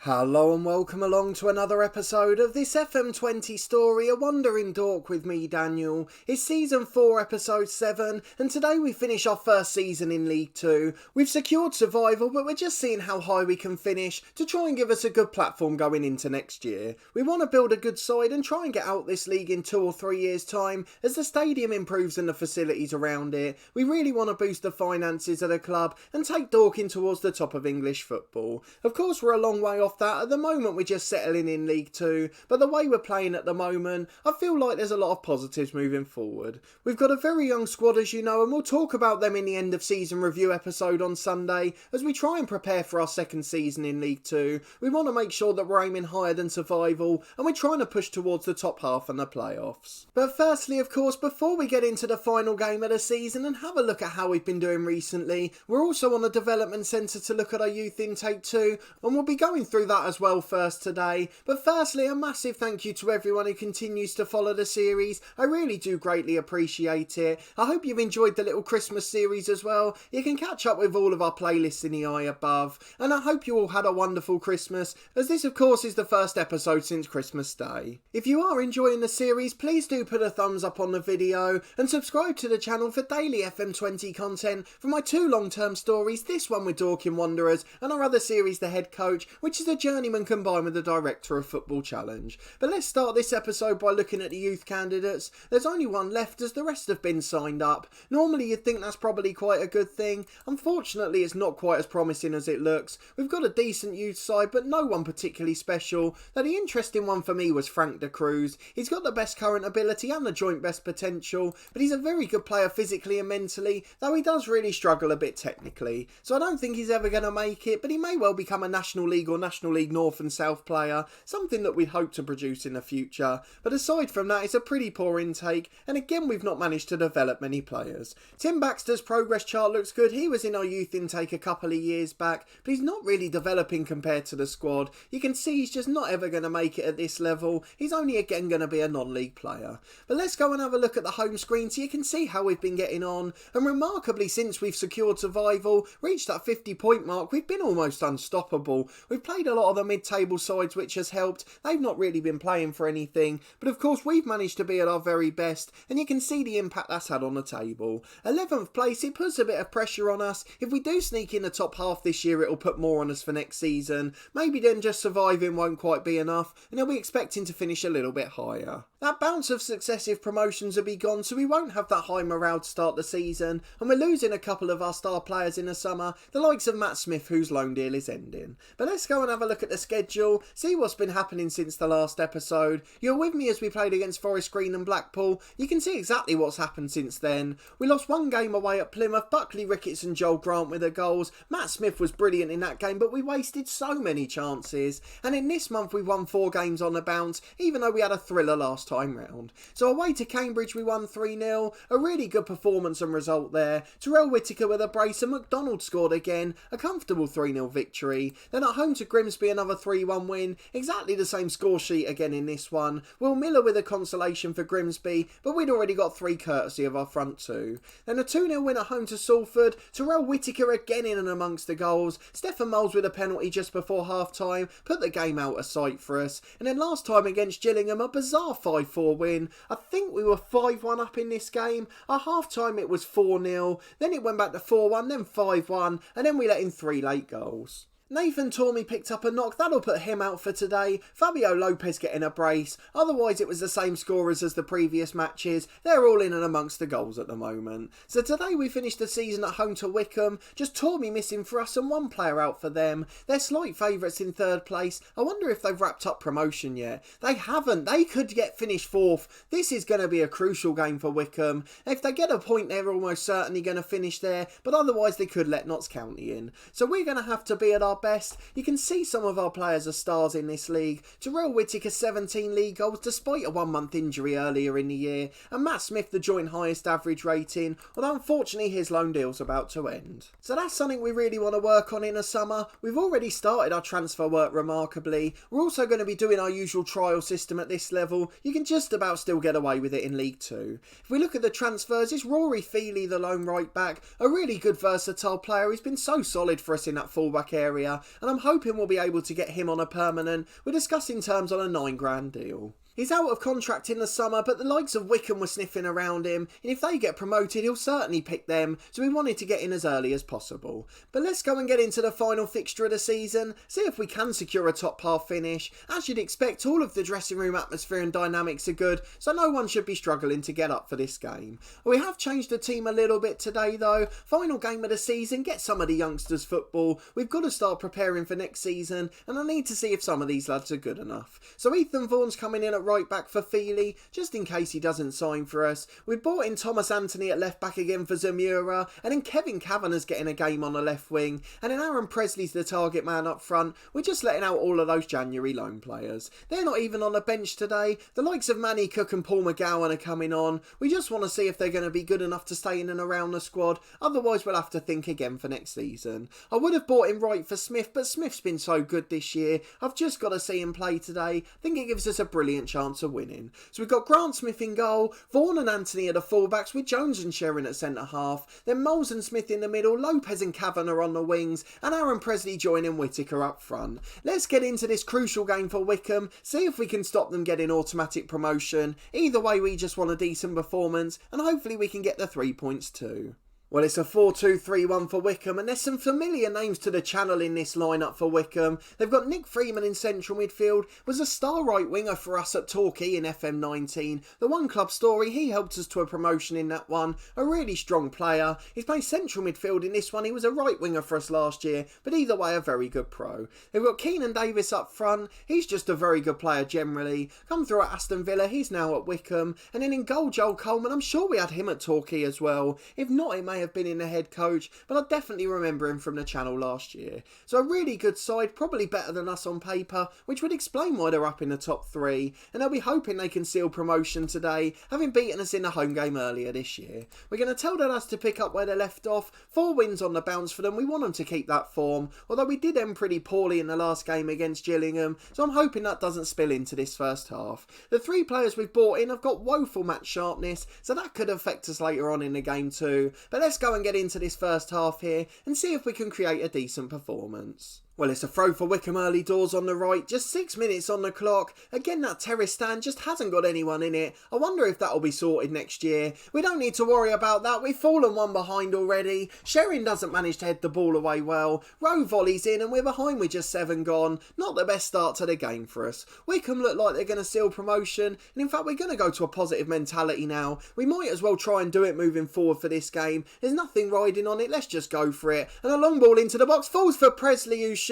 Hello and welcome along to another episode of this FM20 story, A Wandering Dork with me, Daniel. It's Season 4, Episode 7, and today we finish our first season in League 2. We've secured survival, but we're just seeing how high we can finish to try and give us a good platform going into next year. We want to build a good side and try and get out this league in 2 or 3 years' time as the stadium improves and the facilities around it. We really want to boost the finances of the club and take Dorking towards the top of English football. Of course, we're a long way off that. At the moment we're just settling in League 2, but the way we're playing at the moment, I feel like there's a lot of positives moving forward. We've got a very young squad, as you know, and we'll talk about them in the end of season review episode on Sunday as we try and prepare for our second season in League 2. We want to make sure that we're aiming higher than survival and we're trying to push towards the top half and the playoffs. But firstly, of course, before we get into the final game of the season and have a look at how we've been doing recently, we're also on the development centre to look at our youth intake too, and we'll be going through that as well first today. But firstly, a massive thank you to everyone who continues to follow the series. I really do greatly appreciate it. I hope you've enjoyed the little Christmas series as well. You can catch up with all of our playlists in the eye above, and I hope you all had a wonderful Christmas, as this of course is the first episode since Christmas Day. If you are enjoying the series, please do put a thumbs up on the video and subscribe to the channel for daily FM20 content from my 2 long-term stories, this one with Dorking Wanderers and our other series The Head Coach, which is a journeyman combined with the Director of Football Challenge. But let's start this episode by looking at the youth candidates. There's only one left as the rest have been signed up. Normally you'd think that's probably quite a good thing. Unfortunately it's not quite as promising as it looks. We've got a decent youth side but no one particularly special. Now the interesting one for me was Frank de Cruz. He's got the best current ability and the joint best potential, but he's a very good player physically and mentally, though he does really struggle a bit technically. So I don't think he's ever going to make it, but he may well become a National League or National League North and South player, something that we hope to produce in the future. But aside from that, it's a pretty poor intake, and again we've not managed to develop many players. Tim Baxter's progress chart looks good. He was in our youth intake a couple of years back, but he's not really developing compared to the squad. You can see he's just not ever going to make it at this level. He's only again going to be a non-league player. But let's go and have a look at the home screen so you can see how we've been getting on, and remarkably since we've secured survival, reached that 50-point mark, we've been almost unstoppable. We've played a lot of the mid-table sides, which has helped. They've not really been playing for anything, but of course we've managed to be at our very best, and you can see the impact that's had on the table. 11th place, it puts a bit of pressure on us. If we do sneak in the top half this year, it'll put more on us for next season. Maybe then just surviving won't quite be enough, and they'll be expecting to finish a little bit higher. That bounce of successive promotions will be gone, so we won't have that high morale to start the season, and we're losing a couple of our star players in the summer, the likes of Matt Smith, whose loan deal is ending. But let's go and have a look at the schedule, see what's been happening since the last episode. You're with me as we played against Forest Green and Blackpool. You can see exactly what's happened since then. We lost 1 game away at Plymouth. Buckley Ricketts and Joel Grant with the goals. Matt Smith was brilliant in that game, but we wasted so many chances. And in this month we won 4 games on the bounce, even though we had a thriller last time round. So away to Cambridge we won 3-0. A really good performance and result there. Terrell Whittaker with a brace and McDonald scored again. A comfortable 3-0 victory. Then at home to Grimsby, another 3-1 win. Exactly the same score sheet again in this one. Will Miller with a consolation for Grimsby, but we'd already got 3 courtesy of our front 2. Then a 2-0 win at home to Salford. Terrell Whittaker again in and amongst the goals. Stefan Moles with a penalty just before half time put the game out of sight for us. And then last time against Gillingham, a bizarre 5-4 win. I think we were 5-1 up in this game. At half time it was 4-0, then it went back to 4-1, then 5-1, and then we let in 3 late goals. Nathan Tormey picked up a knock, that'll put him out for today. Fabio Lopez getting a brace, otherwise it was the same scorers as the previous matches. They're all in and amongst the goals at the moment. So today we finished the season at home to Wycombe, just Tormey missing for us and 1 player out for them. They're slight favourites in 3rd place. I wonder if they've wrapped up promotion yet. They haven't, they could get finished 4th. This is going to be a crucial game for Wycombe. If they get a point they're almost certainly going to finish there, but otherwise they could let Notts County in. So we're going to have to be at our best. You can see some of our players are stars in this league. Terrell Whittaker 17 league goals despite a 1-month injury earlier in the year, and Matt Smith the joint highest average rating, although unfortunately his loan deal's about to end. So that's something we really want to work on in the summer. We've already started our transfer work remarkably. We're also going to be doing our usual trial system at this level. You can just about still get away with it in League 2. If we look at the transfers, it's Rory Feely, the lone right back, a really good versatile player. He's been so solid for us in that fullback area. player, and I'm hoping we'll be able to get him on a permanent. We're discussing terms on a £9,000 deal. He's out of contract in the summer, but the likes of Wycombe were sniffing around him, and if they get promoted, he'll certainly pick them, so we wanted to get in as early as possible. But let's go and get into the final fixture of the season, see if we can secure a top half finish. As you'd expect, all of the dressing room atmosphere and dynamics are good, so no one should be struggling to get up for this game. We have changed the team a little bit today though. Final game of the season, get some of the youngsters football. We've got to start preparing for next season, and I need to see if some of these lads are good enough. So Ethan Vaughan's coming in at right back for Feely, just in case he doesn't sign for us. We've brought in Thomas Anthony at left back again for Zamura, and then Kevin Kavanagh's getting a game on the left wing, and then Aaron Presley's the target man up front. We're just letting out all of those January loan players. They're not even on the bench today. The likes of Manny Cook and Paul McGowan are coming on. We just want to see if they're going to be good enough to stay in and around the squad, otherwise we'll have to think again for next season. I would have bought him right for Smith, but Smith's been so good this year. I've just got to see him play today. I think it gives us a brilliant chance of winning. So we've got Grant Smith in goal, Vaughan and Anthony are the fullbacks with Jones and Sherrin at centre half, then Moles and Smith in the middle, Lopez and Kavanagh on the wings, and Aaron Presley joining Whittaker up front. Let's get into this crucial game for Wycombe, see if we can stop them getting automatic promotion. Either way, we just want a decent performance, and hopefully we can get the 3 points too. Well, it's a 4-2-3-1 for Wycombe, and there's some familiar names to the channel in this lineup for Wycombe. They've got Nick Freeman in central midfield, was a star right winger for us at Torquay in FM19. The one club story, he helped us to a promotion in that one. A really strong player. He's played central midfield in this one. He was a right winger for us last year, but either way, a very good pro. They've got Keenan Davis up front. He's just a very good player generally. Come through at Aston Villa, he's now at Wycombe. And then in goal, Joel Coleman. I'm sure we had him at Torquay as well. If not, it may have been in the head coach, but I definitely remember him from the channel last year. So a really good side, probably better than us on paper, which would explain why they're up in the top three, and they'll be hoping they can seal promotion today, having beaten us in the home game earlier this year. We're going to tell the lads to pick up where they left off. 4 wins on the bounce for them. We want them to keep that form, although we did end pretty poorly in the last game against Gillingham, so I'm hoping that doesn't spill into this first half. The 3 players we've brought in have got woeful match sharpness, so that could affect us later on in the game too, but let's go and get into this first half here and see if we can create a decent performance. Well, it's a throw for Wycombe early doors on the right, just 6 minutes on the clock. Again, that terrace stand just hasn't got anyone in it. I wonder if that'll be sorted next year. We don't need to worry about that, we've fallen 1 behind already. Sherrin doesn't manage to head the ball away well. Rowe volleys in and we're behind with just 7 gone. Not the best start to the game for us. Wycombe look like they're going to seal promotion, and in fact we're going to go to a positive mentality now. We might as well try and do it moving forward for this game. There's nothing riding on it, let's just go for it. And a long ball into the box, falls for Presley who shoots.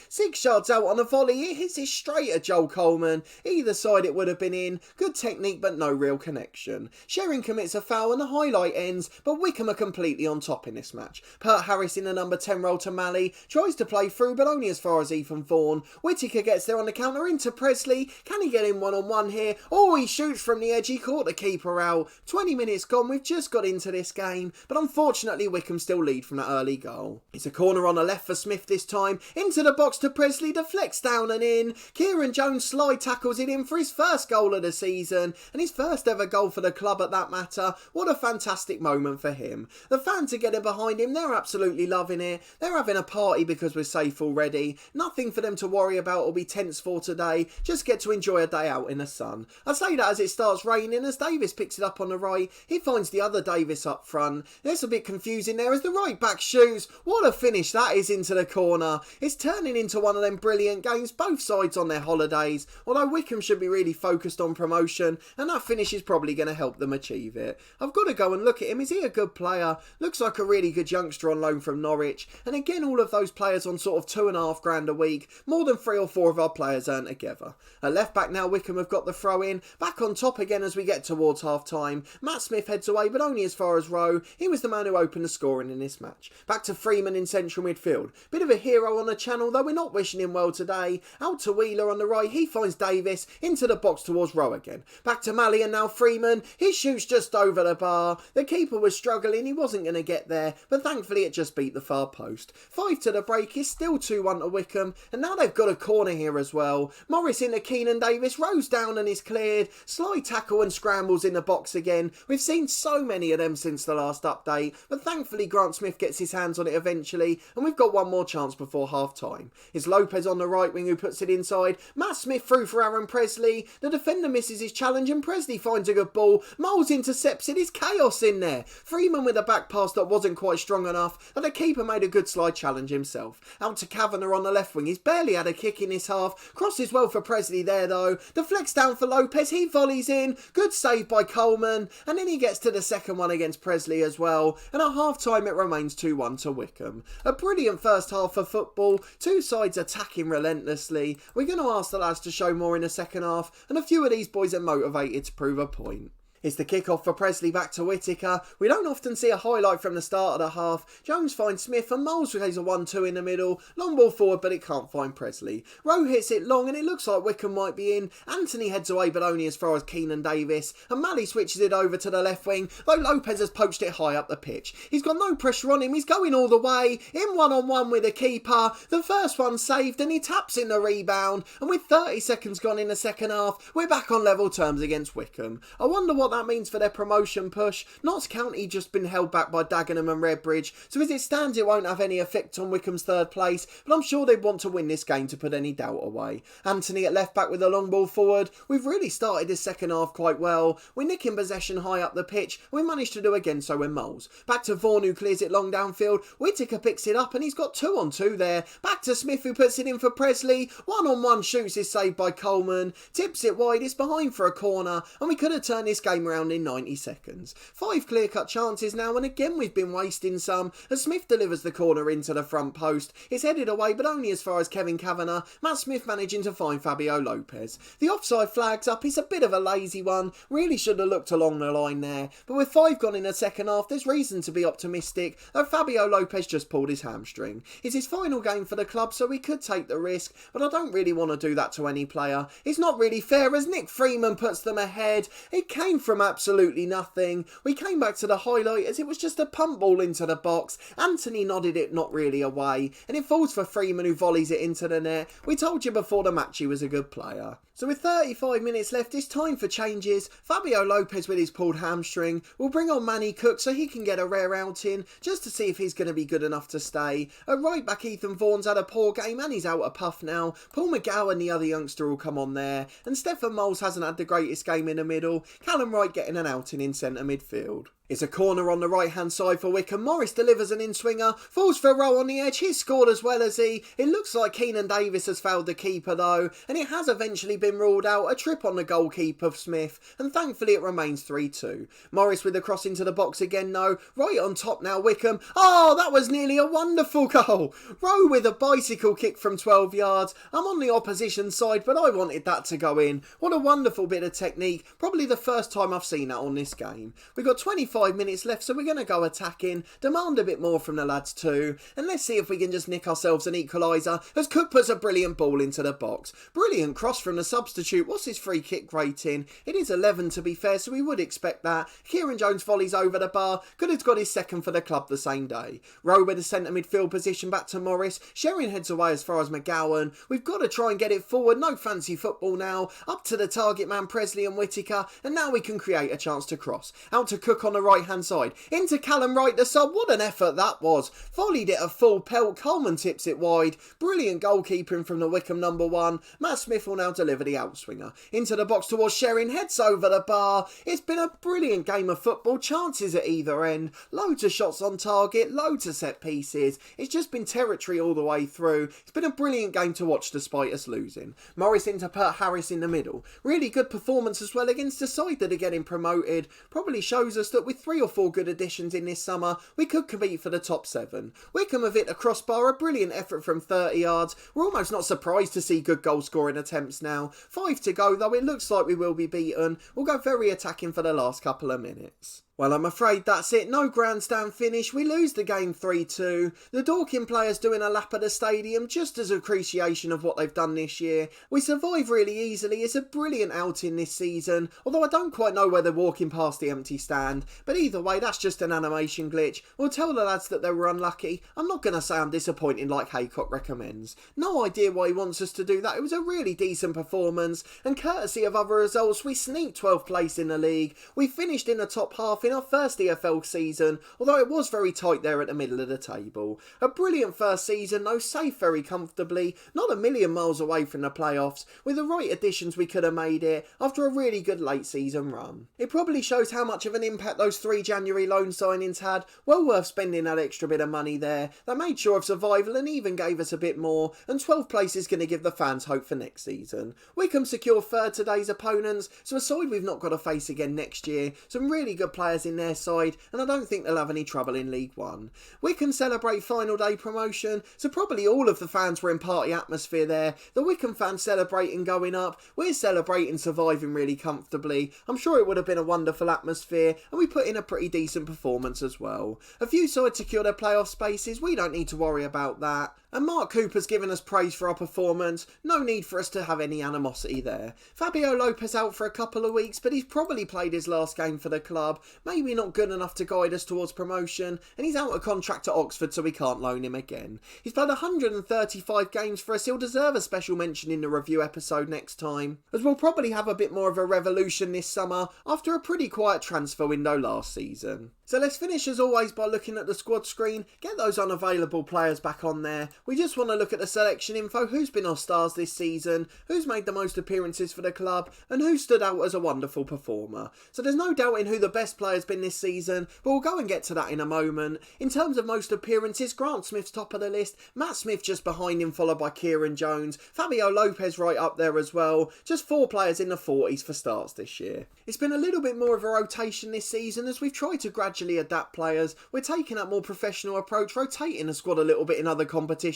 6 yards out on a volley, it hits it straight at Joel Coleman. Either side it would have been in. Good technique but no real connection. Sherrin commits a foul and the highlight ends, but Wycombe are completely on top in this match. Pert Harris in the number 10 role to Malley, tries to play through but only as far as Ethan Vaughan. Whittaker gets there on the counter into Presley. Can he get in 1-on-1 here? Oh, he shoots from the edge, he caught the keeper out. 20 minutes gone, we've just got into this game, but unfortunately Wycombe still lead from that early goal. It's a corner on the left for Smith this time, into the box to Presley, deflects down and in. Kieran Jones slide tackles it in for his first goal of the season, and his first ever goal for the club at that matter. What a fantastic moment for him. The fans are getting behind him, they're absolutely loving it. They're having a party because we're safe already. Nothing for them to worry about or be tense for today, just get to enjoy a day out in the sun. I say that as it starts raining, as Davis picks it up on the right. He finds the other Davis up front. It's a bit confusing there as the right back shoots. What a finish that is into the corner. It's turning into one of them brilliant games, both sides on their holidays, although Wycombe should be really focused on promotion, and that finish is probably going to help them achieve it. I've got to go and look at him, is he a good player? Looks like a really good youngster on loan from Norwich, and again all of those players on sort of £2,500 a week, more than 3 or 4 of our players earn together. At left back now Wycombe have got the throw in, back on top again as we get towards half time. Matt Smith heads away but only as far as Rowe. He was the man who opened the scoring in this match. Back to Freeman in central midfield. Bit of a hero on the channel though, we're not wishing him well today. Out to Wheeler on the right, he finds Davis into the box towards Rowe again. Back to Malley and now Freeman, he shoots just over the bar. The keeper was struggling, he wasn't going to get there, but thankfully it just beat the far post. 5 to the break, it's still 2-1 to Wycombe, and now they've got a corner here as well. Morris into Keenan Davis, Rowe's down and is cleared. Slide tackle and scrambles in the box again. We've seen so many of them since the last update, but thankfully Grant Smith gets his hands on it eventually, and we've got one more chance before half half time. It's Lopez on the right wing who puts it inside. Matt Smith through for Aaron Presley. The defender misses his challenge and Presley finds a good ball. Moles intercepts it. It's chaos in there. Freeman with a back pass that wasn't quite strong enough, and the keeper made a good slide challenge himself. Out to Kavanagh on the left wing. He's barely had a kick in his half. Crosses well for Presley there though. Deflects down for Lopez. He volleys in. Good save by Coleman. And then he gets to the second one against Presley as well. And at half time it remains 2-1 to Wycombe. A brilliant first half of football. Two sides attacking relentlessly. We're going to ask the lads to show more in the second half. And a few of these boys are motivated to prove a point. It's the kick-off for Presley back to Whittaker. We don't often see a highlight from the start of the half. Jones finds Smith and Moles plays a 1-2 in the middle. Long ball forward but it can't find Presley. Rowe hits it long and it looks like Wycombe might be in. Anthony heads away but only as far as Keenan Davis. And Malley switches it over to the left wing though Lopez has poached it high up the pitch. He's got no pressure on him. He's going all the way. In one-on-one with the keeper. The first one saved and he taps in the rebound. And with 30 seconds gone in the second half, we're back on level terms against Wycombe. I wonder what that means for their promotion push. Notts County just been held back by Dagenham and Redbridge, so as it stands it won't have any effect on Wycombe's third place, but I'm sure they'd want to win this game to put any doubt away. Anthony at left back with a long ball forward. We've really started this second half quite well. We're nicking possession high up the pitch. We managed to do again so we're Moles. Back to Vaughan who clears it long downfield. Whittaker picks it up and he's got 2-on-2 there. Back to Smith who puts it in for Presley. 1-on-1 shoots is saved by Coleman. Tips it wide. It's behind for a corner and we could have turned this game around in 90 seconds. 5 clear-cut chances now and again we've been wasting some as Smith delivers the corner into the front post. It's headed away but only as far as Kevin Kavanagh. Matt Smith managing to find Fabio Lopez. The offside flag's up. It's a bit of a lazy one. Really should have looked along the line there. But with 5 gone in the second half there's reason to be optimistic though Fabio Lopez just pulled his hamstring. It's his final game for the club so we could take the risk but I don't really want to do that to any player. It's not really fair as Nick Freeman puts them ahead. It came from absolutely nothing. We came back to the highlight as it was just a pump ball into the box. Anthony nodded it not really away and it falls for Freeman who volleys it into the net. We told you before the match he was a good player. So with 35 minutes left it's time for changes. Fabio Lopez with his pulled hamstring will bring on Manny Cook so he can get a rare outing just to see if he's going to be good enough to stay. At right back Ethan Vaughan's had a poor game and he's out of puff now. Paul McGowan the other youngster will come on there and Stefan Moles hasn't had the greatest game in the middle. Callum Wright getting an outing in centre midfield. It's a corner on the right hand side for Wycombe. Morris delivers an in-swinger, falls for Rowe on the edge. He's scored as well as he. It looks like Keenan Davis has fouled the keeper though, and it has eventually been ruled out. A trip on the goalkeeper Smith, and thankfully it remains 3-2. Morris with the cross into the box again though. Right on top now Wycombe. Oh, that was nearly a wonderful goal. Rowe with a bicycle kick from 12 yards. I'm on the opposition side, but I wanted that to go in. What a wonderful bit of technique. Probably the first time I've seen that on this game. We've got 25 minutes left, so we're going to go attacking, demand a bit more from the lads too, and let's see if we can just nick ourselves an equaliser as Cook puts a brilliant ball into the box. Brilliant cross from the substitute. What's his free kick rating? It is 11 to be fair, so we would expect that. Kieran Jones volleys over the bar. Could have got his second for the club the same day. Rowe with the centre midfield position back to Morris. Sherrin heads away as far as McGowan. We've got to try and get it forward. No fancy football now. Up to the target man Presley and Whittaker, and now we can create a chance to cross. Out to Cook on the right hand side. Into Callum Wright the sub. What an effort that was. Volleyed it a full pelt. Coleman tips it wide. Brilliant goalkeeping from the Wycombe number 1. Matt Smith will now deliver the outswinger. Into the box towards Sherrin. Heads over the bar. It's been a brilliant game of football. Chances at either end. Loads of shots on target. Loads of set pieces. It's just been territory all the way through. It's been a brilliant game to watch despite us losing. Morris into Pert Harris in the middle. Really good performance as well against the side that are getting promoted. Probably shows us that with 3 or 4 good additions in this summer, we could compete for the top 7. Wycombe have hit a crossbar, a brilliant effort from 30 yards. We're almost not surprised to see good goal scoring attempts now. 5 to go though, it looks like we will be beaten. We'll go very attacking for the last couple of minutes. Well, I'm afraid that's it. No grandstand finish. We lose the game 3-2. The Dorking players doing a lap of the stadium just as appreciation of what they've done this year. We survive really easily. It's a brilliant outing this season, although I don't quite know where they're walking past the empty stand. But either way, that's just an animation glitch. We'll tell the lads that they were unlucky. I'm not going to say I'm disappointed like Haycock recommends. No idea why he wants us to do that. It was a really decent performance, and courtesy of other results, we sneaked 12th place in the league. We finished in the top half off in our first EFL season, although it was very tight there at the middle of the table. A brilliant first season though, safe very comfortably, not a million miles away from the playoffs. With the right additions we could have made it after a really good late season run. It probably shows how much of an impact those 3 January loan signings had. Well worth spending that extra bit of money there. They made sure of survival and even gave us a bit more, and 12th place is going to give the fans hope for next season. Wycombe secure third today's opponents, so a side we've not got to face again next year. Some really good players in their side, and I don't think they'll have any trouble in League One. Wycombe celebrate final day promotion, so probably all of the fans were in party atmosphere there. The Wycombe fans celebrating going up, we're celebrating surviving really comfortably. I'm sure it would have been a wonderful atmosphere, and we put in a pretty decent performance as well. A few sides secure their playoff spaces, we don't need to worry about that. And Mark Cooper's given us praise for our performance, no need for us to have any animosity there. Fabio Lopez out for a couple of weeks, but he's probably played his last game for the club, maybe not good enough to guide us towards promotion, and he's out of contract at Oxford so we can't loan him again. He's played 135 games for us, he'll deserve a special mention in the review episode next time, as we'll probably have a bit more of a revolution this summer after a pretty quiet transfer window last season. So let's finish as always by looking at the squad screen, get those unavailable players back on there. We just want to look at the selection info, who's been our stars this season, who's made the most appearances for the club, and who stood out as a wonderful performer. So there's no doubting who the best player's been this season, but we'll go and get to that in a moment. In terms of most appearances, Grant Smith's top of the list, Matt Smith just behind him, followed by Kieran Jones, Fabio Lopez right up there as well. Just 4 players in the 40s for starts this year. It's been a little bit more of a rotation this season as we've tried to gradually adapt players. We're taking that more professional approach, rotating the squad a little bit in other competitions,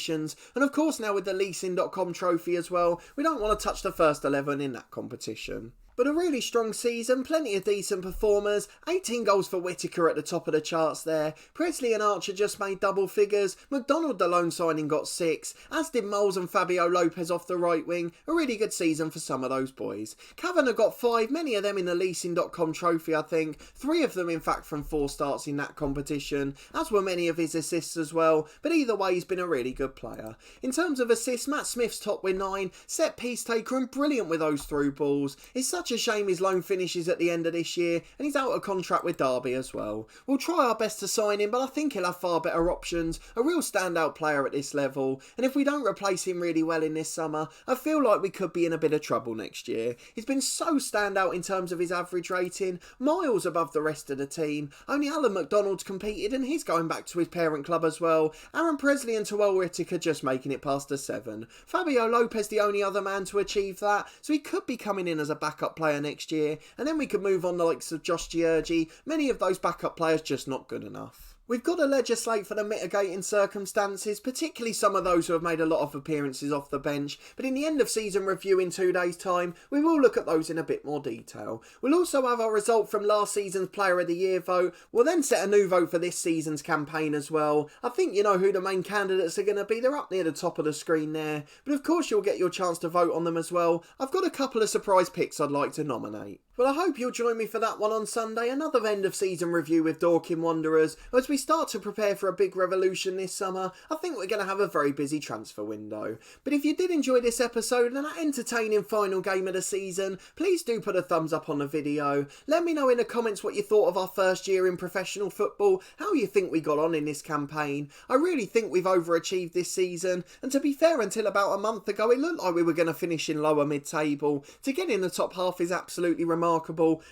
and of course now with the leasing.com trophy as well, we don't want to touch the first 11 in that competition. But a really strong season, plenty of decent performers, 18 goals for Whittaker at the top of the charts there. Presley and Archer just made double figures, McDonald the loan signing got 6, as did Moles and Fabio Lopez off the right wing. A really good season for some of those boys. Kavanagh got 5, many of them in the leasing.com trophy I think, 3 of them in fact from 4 starts in that competition, as were many of his assists as well, but either way he's been a really good player. In terms of assists, Matt Smith's top with 9, set piece taker and brilliant with those through balls. It's such a shame his loan finishes at the end of this year and he's out of contract with Derby as well. We'll try our best to sign him, but I think he'll have far better options, a real standout player at this level, and if we don't replace him really well in this summer, I feel like we could be in a bit of trouble next year. He's been so standout in terms of his average rating, miles above the rest of the team. Only Alan McDonald's competed and he's going back to his parent club as well. Aaron Presley and Terrell Whittaker just making it past a 7. Fabio Lopez the only other man to achieve that, so he could be coming in as a backup player next year, and then we could move on the likes of Josh Georgie. Many of those backup players just not good enough. We've got to legislate for the mitigating circumstances, particularly some of those who have made a lot of appearances off the bench, but in the end of season review in 2 days time, we will look at those in a bit more detail. We'll also have our result from last season's Player of the Year vote. We'll then set a new vote for this season's campaign as well. I think you know who the main candidates are going to be, they're up near the top of the screen there, but of course you'll get your chance to vote on them as well. I've got a couple of surprise picks I'd like to nominate. Well, I hope you'll join me for that one on Sunday, another end of season review with Dorking Wanderers. As we start to prepare for a big revolution this summer, I think we're going to have a very busy transfer window. But if you did enjoy this episode and that entertaining final game of the season, please do put a thumbs up on the video. Let me know in the comments what you thought of our first year in professional football, how you think we got on in this campaign. I really think we've overachieved this season, and to be fair, until about a month ago it looked like we were going to finish in lower mid-table. To get in the top half is absolutely remarkable,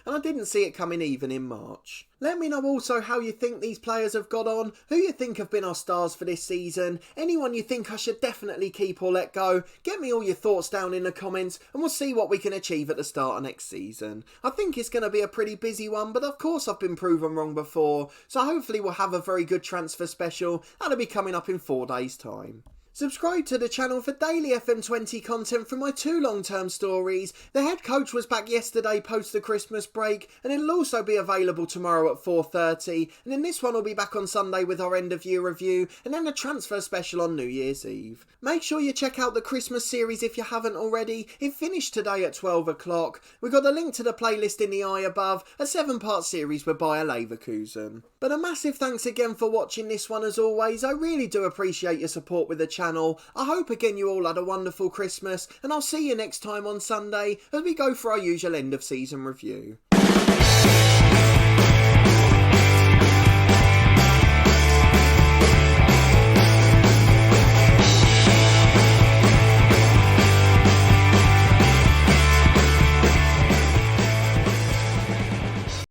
and I didn't see it coming even in March. Let me know also how you think these players have got on, who you think have been our stars for this season, anyone you think I should definitely keep or let go. Get me all your thoughts down in the comments and we'll see what we can achieve at the start of next season. I think it's going to be a pretty busy one, but of course I've been proven wrong before, so hopefully we'll have a very good transfer special. That'll be coming up in 4 days' time. Subscribe to the channel for daily FM20 content from my 2 long-term stories. The head coach was back yesterday post the Christmas break, and it'll also be available tomorrow at 4:30. And in this one we'll be back on Sunday with our end of year review, and then a transfer special on New Year's Eve. Make sure you check out the Christmas series if you haven't already. It finished today at 12 o'clock. We've got a link to the playlist in the eye above, a 7-part series with Bayer Leverkusen. But a massive thanks again for watching this one as always. I really do appreciate your support with the channel. I hope again you all had a wonderful Christmas, and I'll see you next time on Sunday as we go for our usual end of season review.